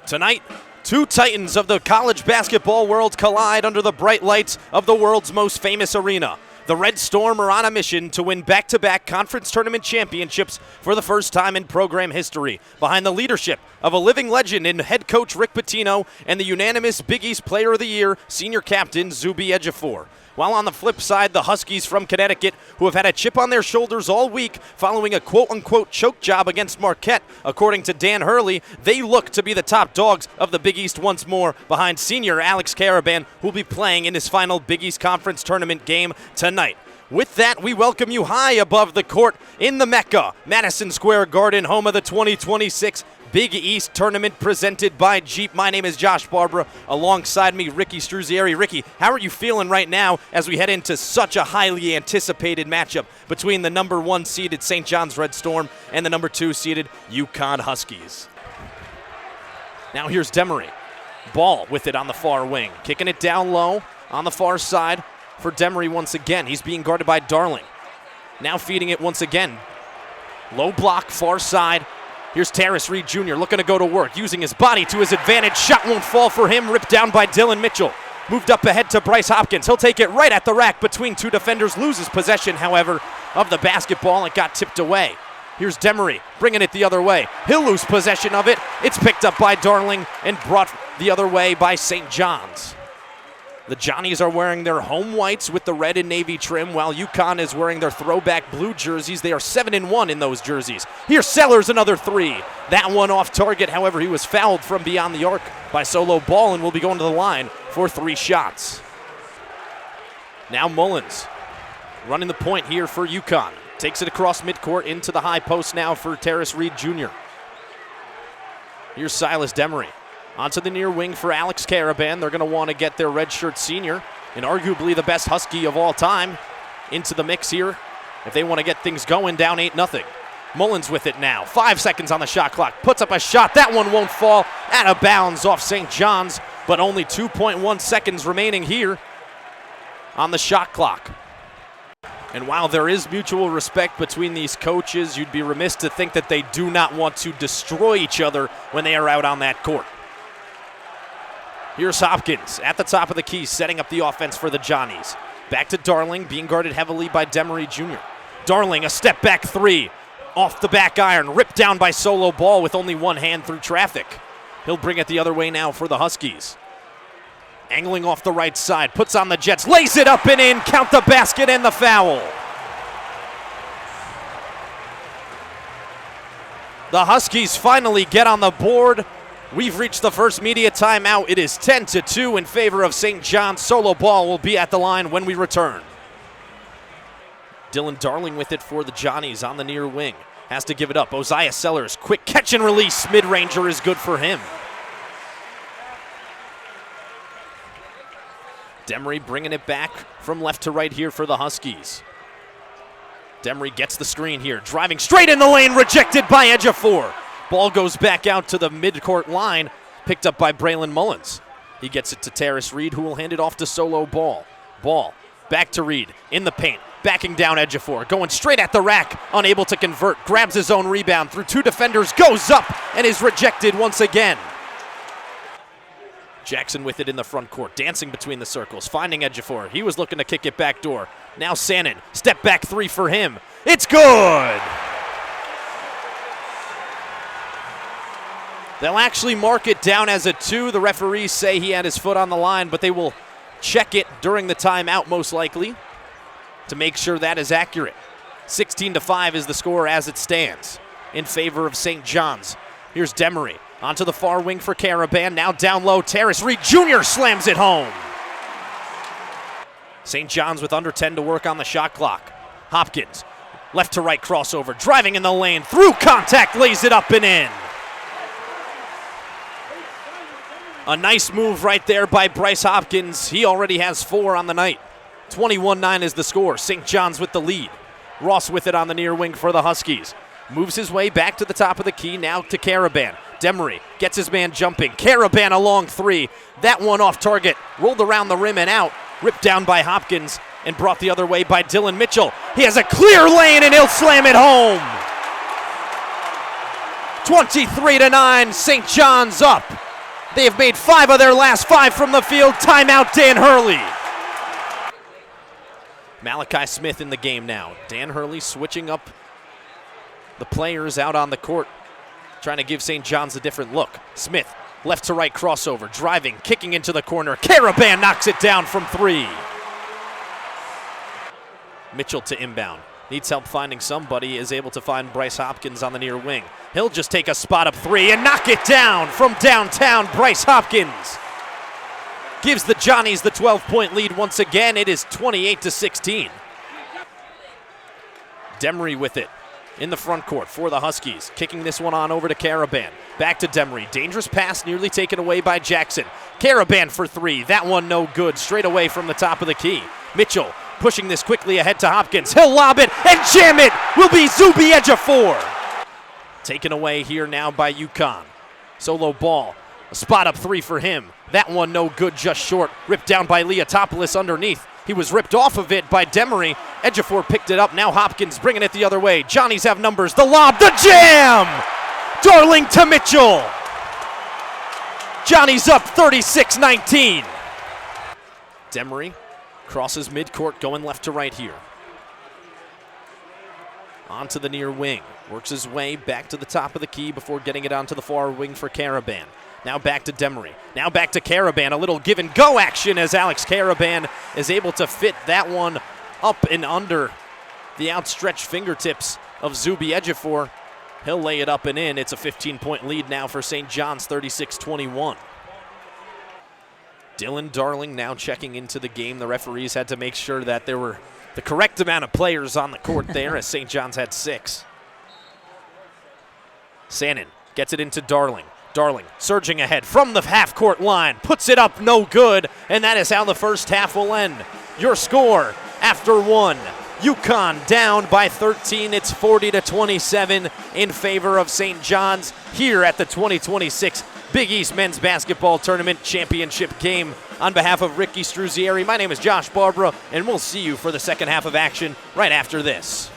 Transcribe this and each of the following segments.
Tonight, two titans of the college basketball world collide under the bright lights of the world's most famous arena. The Red Storm are on a mission to win back-to-back conference tournament championships for the first time in program history, behind the leadership of a living legend in head coach Rick Pitino and the unanimous Big East Player of the Year senior captain Zuby Ejiofor. While on the flip side, the Huskies from Connecticut, who have had a chip on their shoulders all week following a quote-unquote choke job against Marquette, according to Dan Hurley, they look to be the top dogs of the Big East once more, behind senior Alex Karaban, who will be playing in his final Big East Conference tournament game tonight. With that, we welcome you high above the court in the Mecca, Madison Square Garden, home of the 2026 Big East Tournament presented by Jeep. My name is Josh Barbara. Alongside me, Ricky Struzieri. Ricky, how are you feeling right now as we head into such a highly anticipated matchup between the number 1 seeded St. John's Red Storm and the number 2 seeded UConn Huskies? Now here's Demery. Ball with it on the far wing. Kicking it down low on the far side for Demery once again. He's being guarded by Darling. Now feeding it once again. Low block, far side. Here's Terrace Reed Jr. looking to go to work, using his body to his advantage. Shot won't fall for him, ripped down by Dylan Mitchell. Moved up ahead to Bryce Hopkins. He'll take it right at the rack between two defenders. Loses possession, however, of the basketball. It got tipped away. Here's Demery bringing it the other way. He'll lose possession of it. It's picked up by Darling and brought the other way by St. John's. The Johnnies are wearing their home whites with the red and navy trim, while UConn is wearing their throwback blue jerseys. They are 7-1 in those jerseys. Here's Sellers, another three. That one off target, however, he was fouled from beyond the arc by Solo Ball and will be going to the line for 3 shots. Now Mullins running the point here for UConn. Takes it across midcourt into the high post now for Terrace Reed Jr. Here's Silas Demery. Onto the near wing for Alex Karaban. They're going to want to get their redshirt senior, and arguably the best Husky of all time, into the mix here if they want to get things going down 8-0. Mullins with it now. 5 seconds on the shot clock. Puts up a shot. That one won't fall. Out of bounds off St. John's, but only 2.1 seconds remaining here on the shot clock. And while there is mutual respect between these coaches, you'd be remiss to think that they do not want to destroy each other when they are out on that court. Here's Hopkins at the top of the key, setting up the offense for the Johnnies. Back to Darling, being guarded heavily by Demery Jr. Darling, a step back three. Off the back iron, ripped down by Solo Ball with only one hand through traffic. He'll bring it the other way now for the Huskies. Angling off the right side, puts on the Jets, lays it up and in, count the basket and the foul. The Huskies finally get on the board. We've reached the first media timeout. It is 10-2 in favor of St. John's. Solo Ball will be at the line when we return. Dylan Darling with it for the Johnnies on the near wing. Has to give it up. Osiah Sellers, quick catch and release. Mid-ranger is good for him. Demery bringing it back from left to right here for the Huskies. Demery gets the screen here. Driving straight in the lane. Rejected by Ejiofor. Ball goes back out to the midcourt line, picked up by Braylon Mullins. He gets it to Terrace Reed, who will hand it off to Solo Ball. Ball back to Reed in the paint, backing down Ejiofor, going straight at the rack, unable to convert, grabs his own rebound through 2 defenders, goes up, and is rejected once again. Jackson with it in the front court, dancing between the circles, finding Ejiofor. He was looking to kick it back door. Now Sannon, step back 3 for him. It's good! They'll actually mark it down as a 2. The referees say he had his foot on the line, but they will check it during the timeout most likely to make sure that is accurate. 16-5 is the score as it stands in favor of St. John's. Here's Demery onto the far wing for Karaban. Now down low, Terrace Reed Jr. slams it home. St. John's with under 10 to work on the shot clock. Hopkins, left to right crossover, driving in the lane, through contact, lays it up and in. A nice move right there by Bryce Hopkins. He already has 4 on the night. 21-9 is the score. St. John's with the lead. Ross with it on the near wing for the Huskies. Moves his way back to the top of the key, now to Karaban. Demery gets his man jumping. Karaban a long 3. That one off target. Rolled around the rim and out. Ripped down by Hopkins and brought the other way by Dylan Mitchell. He has a clear lane and he'll slam it home. 23-9, St. John's up. They have made 5 of their last 5 from the field. Timeout, Dan Hurley. Malachi Smith in the game now. Dan Hurley switching up the players out on the court, trying to give St. John's a different look. Smith, left to right crossover, driving, kicking into the corner. Caravan knocks it down from 3. Mitchell to inbound. Needs help finding somebody, is able to find Bryce Hopkins on the near wing. He'll just take a spot up 3 and knock it down from downtown. Bryce Hopkins gives the Johnnies the 12-point lead once again. It is 28-16. Demery with it in the front court for the Huskies. Kicking this one on over to Caravan. Back to Demery. Dangerous pass nearly taken away by Jackson. Caravan for 3. That one no good. Straight away from the top of the key. Mitchell pushing this quickly ahead to Hopkins. He'll lob it and jam it. Will be Zuby Ejiofor. Taken away here now by UConn. Solo ball. A spot up 3 for him. That one no good, just short. Ripped down by Leotopoulos underneath. He was ripped off of it by Demery. Ejiofor picked it up. Now Hopkins bringing it the other way. Johnnies have numbers. The lob, the jam! Darling to Mitchell. Johnnies up 36-19. Demery crosses midcourt, going left to right here. Onto the near wing. Works his way back to the top of the key before getting it onto the far wing for Caravan. Now back to Demery. Now back to Caravan. A little give and go action as Alex Caravan is able to fit that one up and under the outstretched fingertips of Zuby Ejiofor. He'll lay it up and in. It's a 15-point lead now for St. John's, 36-21. Dylan Darling now checking into the game. The referees had to make sure that there were the correct amount of players on the court there as St. John's had 6. Sannon gets it into Darling. Darling surging ahead from the half-court line. Puts it up, no good. And that is how the first half will end. Your score after 1. UConn down by 13. It's 40-27 in favor of St. John's here at the 2026 Big East Men's Basketball Tournament Championship game. On behalf of Ricky Struzieri, my name is Josh Barbara, and we'll see you for the second half of action right after this.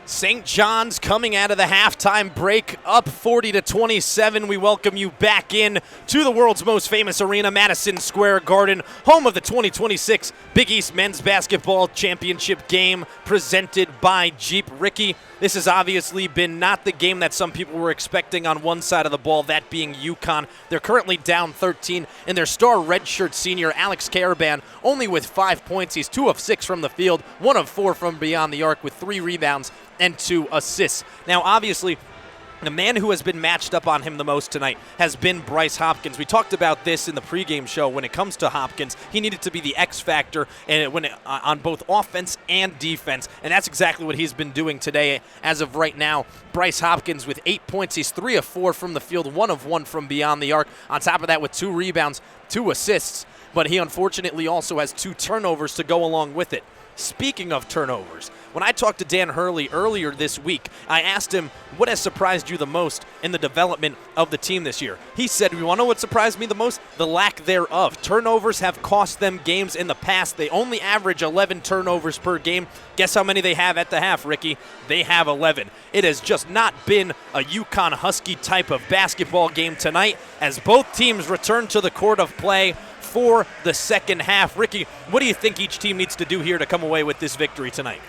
St. John's coming out of the halftime break, up 40-27. We welcome you back in to the world's most famous arena, Madison Square Garden, home of the 2026 Big East Men's Basketball Championship game presented by Jeep. Ricky, this has obviously been not the game that some people were expecting on one side of the ball, that being UConn. They're currently down 13, and their star redshirt senior, Alex Caravan, only with 5 points. He's 2 of 6 from the field, 1 of 4 from beyond the arc with 3 rebounds and 2 assists. Now, obviously, the man who has been matched up on him the most tonight has been Bryce Hopkins. We talked about this in the pregame show. When it comes to Hopkins, he needed to be the X factor on both offense and defense, and that's exactly what he's been doing today. As of right now, Bryce Hopkins with 8 points. He's 3 of 4 from the field, 1 of 1 from beyond the arc. On top of that, with 2 rebounds, 2 assists, but he unfortunately also has 2 turnovers to go along with it. Speaking of turnovers, when I talked to Dan Hurley earlier this week, I asked him, what has surprised you the most in the development of the team this year? He said, you want to know what surprised me the most? The lack thereof. Turnovers have cost them games in the past. They only average 11 turnovers per game. Guess how many they have at the half, Ricky? They have 11. It has just not been a UConn Husky type of basketball game tonight as both teams return to the court of play for the second half. Ricky, what do you think each team needs to do here to come away with this victory tonight?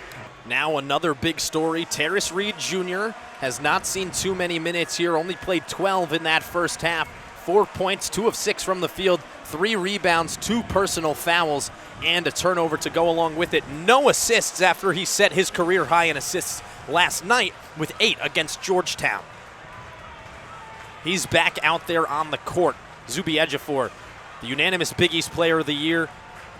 Now another big story. Terrace Reed Jr. has not seen too many minutes here, only played 12 in that first half. 4 points, 2 of 6 from the field, 3 rebounds, 2 personal fouls, and a turnover to go along with it. No assists after he set his career high in assists last night with 8 against Georgetown. He's back out there on the court. Zuby Ejiofor, the unanimous Big East Player of the Year,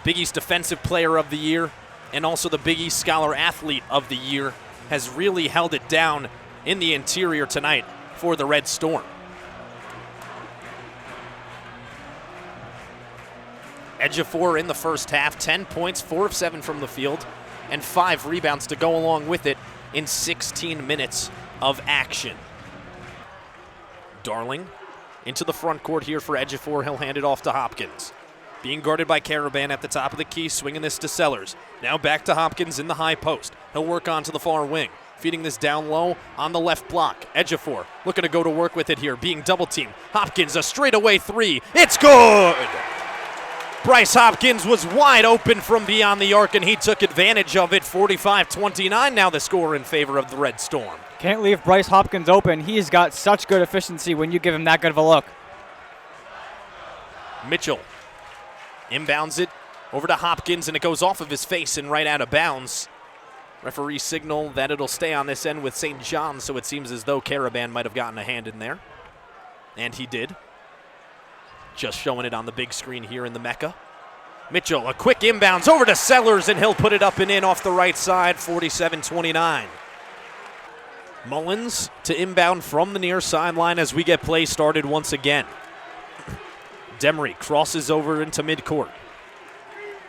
Big East Defensive Player of the Year, and also the Big East Scholar Athlete of the Year, has really held it down in the interior tonight for the Red Storm. Ejiofor in the first half, 10 points, 4 of 7 from the field, and 5 rebounds to go along with it in 16 minutes of action. Darling into the front court here for Ejiofor. He'll hand it off to Hopkins. Being guarded by Caravan at the top of the key, swinging this to Sellers. Now back to Hopkins in the high post. He'll work on to the far wing. Feeding this down low on the left block. Ejiofor looking to go to work with it here, being double teamed. Hopkins, a straightaway three. It's good! Bryce Hopkins was wide open from beyond the arc, and he took advantage of it. 45-29 now the score in favor of the Red Storm. Can't leave Bryce Hopkins open. He's got such good efficiency when you give him that good of a look. Mitchell inbounds it over to Hopkins, and it goes off of his face and right out of bounds. Referee signal that it'll stay on this end with St. John's, so it seems as though Caravan might have gotten a hand in there. And he did. Just showing it on the big screen here in the Mecca. Mitchell, a quick inbounds over to Sellers, and he'll put it up and in off the right side, 47-29. Mullins to inbound from the near sideline as we get play started once again. Demery crosses over into midcourt.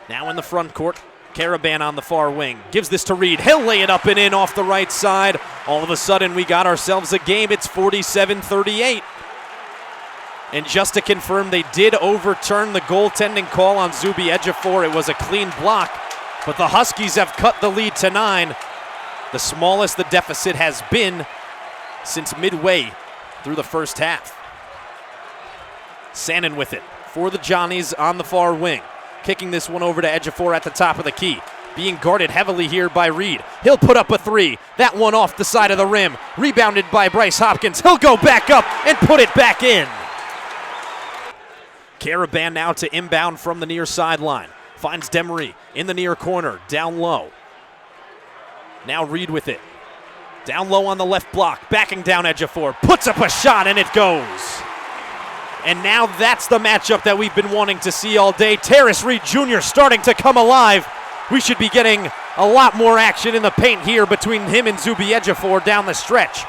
Now in the front court, Caravan on the far wing. Gives this to Reed. He'll lay it up and in off the right side. All of a sudden, we got ourselves a game. It's 47-38. And just to confirm, they did overturn the goaltending call on Zuby Ejiofor. It was a clean block, but the Huskies have cut the lead to 9. The smallest the deficit has been since midway through the first half. Sannon with it for the Johnnies on the far wing. Kicking this one over to Ejiofor at the top of the key. Being guarded heavily here by Reed. He'll put up a three. That one off the side of the rim. Rebounded by Bryce Hopkins. He'll go back up and put it back in. Caravan now to inbound from the near sideline. Finds Demery in the near corner, down low. Now Reed with it. Down low on the left block, backing down Ejiofor. Puts up a shot and it goes. And now that's the matchup that we've been wanting to see all day. Terrace Reed Jr. starting to come alive. We should be getting a lot more action in the paint here between him and Zuby Ejiofor down the stretch.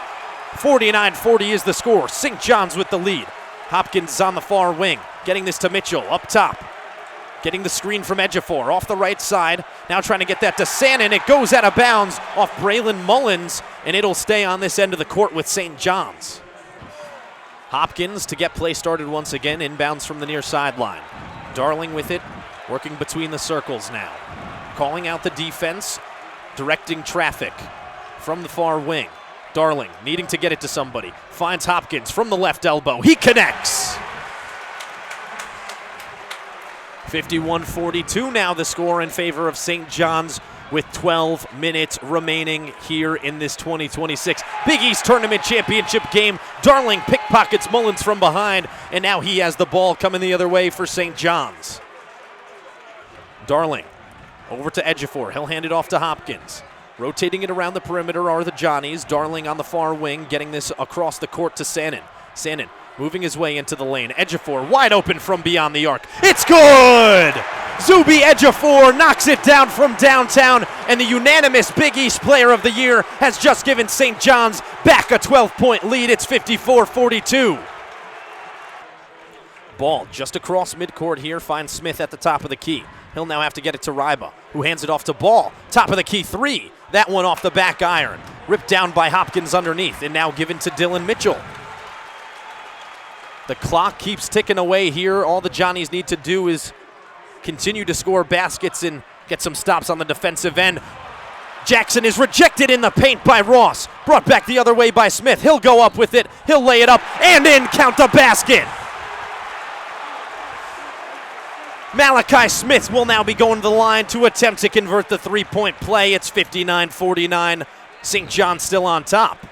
49-40 is the score. St. John's with the lead. Hopkins on the far wing. Getting this to Mitchell up top. Getting the screen from Ejiofor off the right side. Now trying to get that to Sannon. It goes out of bounds off Braylon Mullins, and it'll stay on this end of the court with St. John's. Hopkins to get play started once again. Inbounds from the near sideline. Darling with it, working between the circles now. Calling out the defense, directing traffic from the far wing. Darling needing to get it to somebody. Finds Hopkins from the left elbow. He connects. 51-42 now the score in favor of St. John's with 12 minutes remaining here in this 2026 Big East Tournament Championship game. Darling pickpockets Mullins from behind, and now he has the ball coming the other way for St. John's. Darling over to Ejiofor. He'll hand it off to Hopkins. Rotating it around the perimeter are the Johnnies. Darling on the far wing, getting this across the court to Sannon. Sannon moving his way into the lane. Ejiofor wide open from beyond the arc. It's good! Zuby Ejiofor knocks it down from downtown, and the unanimous Big East Player of the Year has just given St. John's back a 12-point lead. It's 54-42. Ball just across midcourt here. Finds Smith at the top of the key. He'll now have to get it to Ryba, who hands it off to Ball. Top of the key three. That one off the back iron. Ripped down by Hopkins underneath, and now given to Dylan Mitchell. The clock keeps ticking away here. All the Johnnies need to do is continue to score baskets and get some stops on the defensive end. Jackson is rejected in the paint by Ross. Brought back the other way by Smith. He'll go up with it. He'll lay it up and in. Count the basket. Malachi Smith will now be going to the line to attempt to convert the three-point play. It's 59-49. St. John still on top.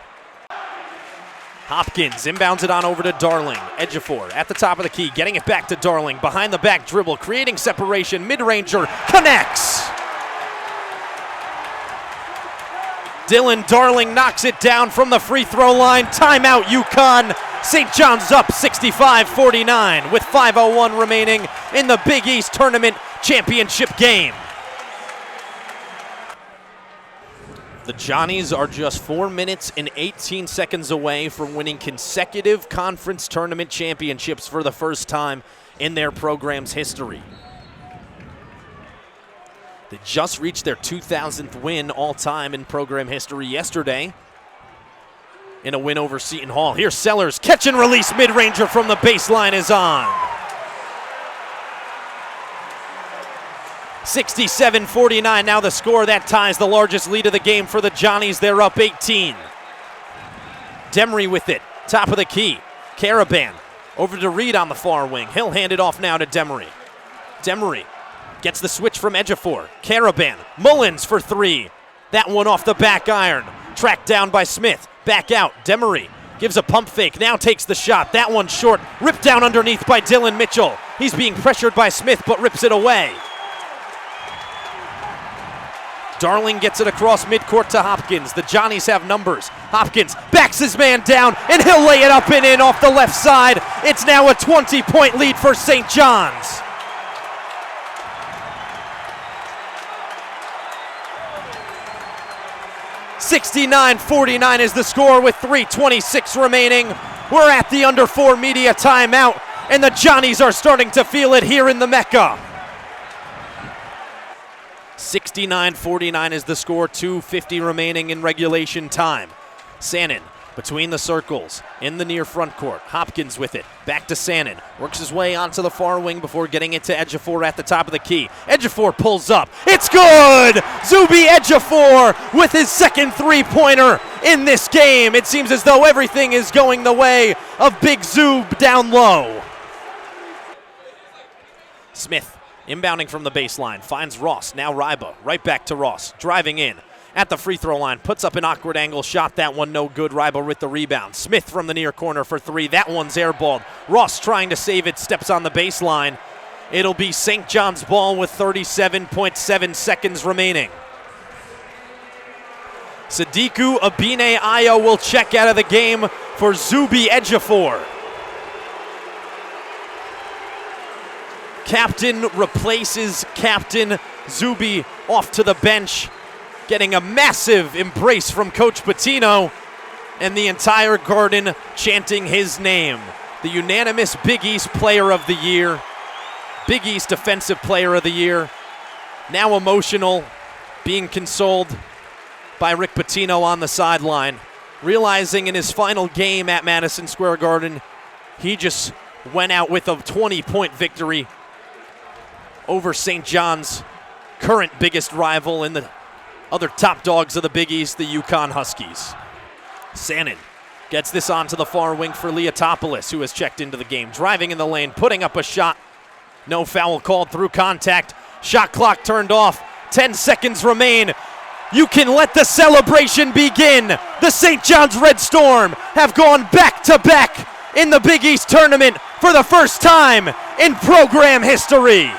Hopkins inbounds it on over to Darling. Ejiofor at the top of the key, getting it back to Darling. Behind the back dribble, creating separation. Mid-ranger connects. Dylan Darling knocks it down from the free throw line. Timeout UConn. St. John's up 65-49 with 5:01 remaining in the Big East Tournament Championship game. The Johnnies are just 4 minutes and 18 seconds away from winning consecutive conference tournament championships for the first time in their program's history. They just reached their 2,000th win all-time in program history yesterday in a win over Seton Hall. Here's Sellers, catch and release mid-ranger from the baseline is on. 67-49 now the score. That ties the largest lead of the game for the Johnnies. They're up 18. Demery with it, top of the key. Caravan over to Reed on the far wing. He'll hand it off now to Demery. Demery gets the switch from Ejiofor. Caravan, Mullins for three. That one off the back iron. Tracked down by Smith. Back out, Demery gives a pump fake, now takes the shot. That one short, ripped down underneath by Dylan Mitchell. He's being pressured by Smith, but rips it away. Darling gets it across midcourt to Hopkins. The Johnnies have numbers. Hopkins backs his man down, and he'll lay it up and in off the left side. It's now a 20-point lead for St. John's. $69-49 is the score with 3:26 remaining. We're at the under 4 media timeout, and the Johnnies are starting to feel it here in the Mecca. 69-49 is the score, 2:50 remaining in regulation time. Sannon between the circles in the near front court. Hopkins with it, back to Sannon. Works his way onto the far wing before getting it to Ejiofor at the top of the key. Ejiofor pulls up, it's good! Zuby Ejiofor with his second three-pointer in this game. It seems as though everything is going the way of Big Zub down low. Smith inbounding from the baseline, finds Ross, now Ryba, right back to Ross, driving in at the free throw line, puts up an awkward angle shot, that one no good. Ryba with the rebound. Smith from the near corner for three, that one's airballed. Ross trying to save it, steps on the baseline. It'll be St. John's ball with 37.7 seconds remaining. Sadiku Abine Ayo will check out of the game for Zuby Ejiofor. Captain replaces Captain. Zuby off to the bench, getting a massive embrace from Coach Patino and the entire Garden chanting his name. The unanimous Big East Player of the Year, Big East Defensive Player of the Year, now emotional, being consoled by Rick Pitino on the sideline, realizing in his final game at Madison Square Garden, he just went out with a 20-point victory over St. John's current biggest rival and the other top dogs of the Big East, the UConn Huskies. Sannon gets this onto the far wing for Leotopoulos, who has checked into the game. Driving in the lane, putting up a shot. No foul called through contact. Shot clock turned off. 10 seconds remain. You can let the celebration begin. The St. John's Red Storm have gone back-to-back in the Big East tournament for the first time in program history.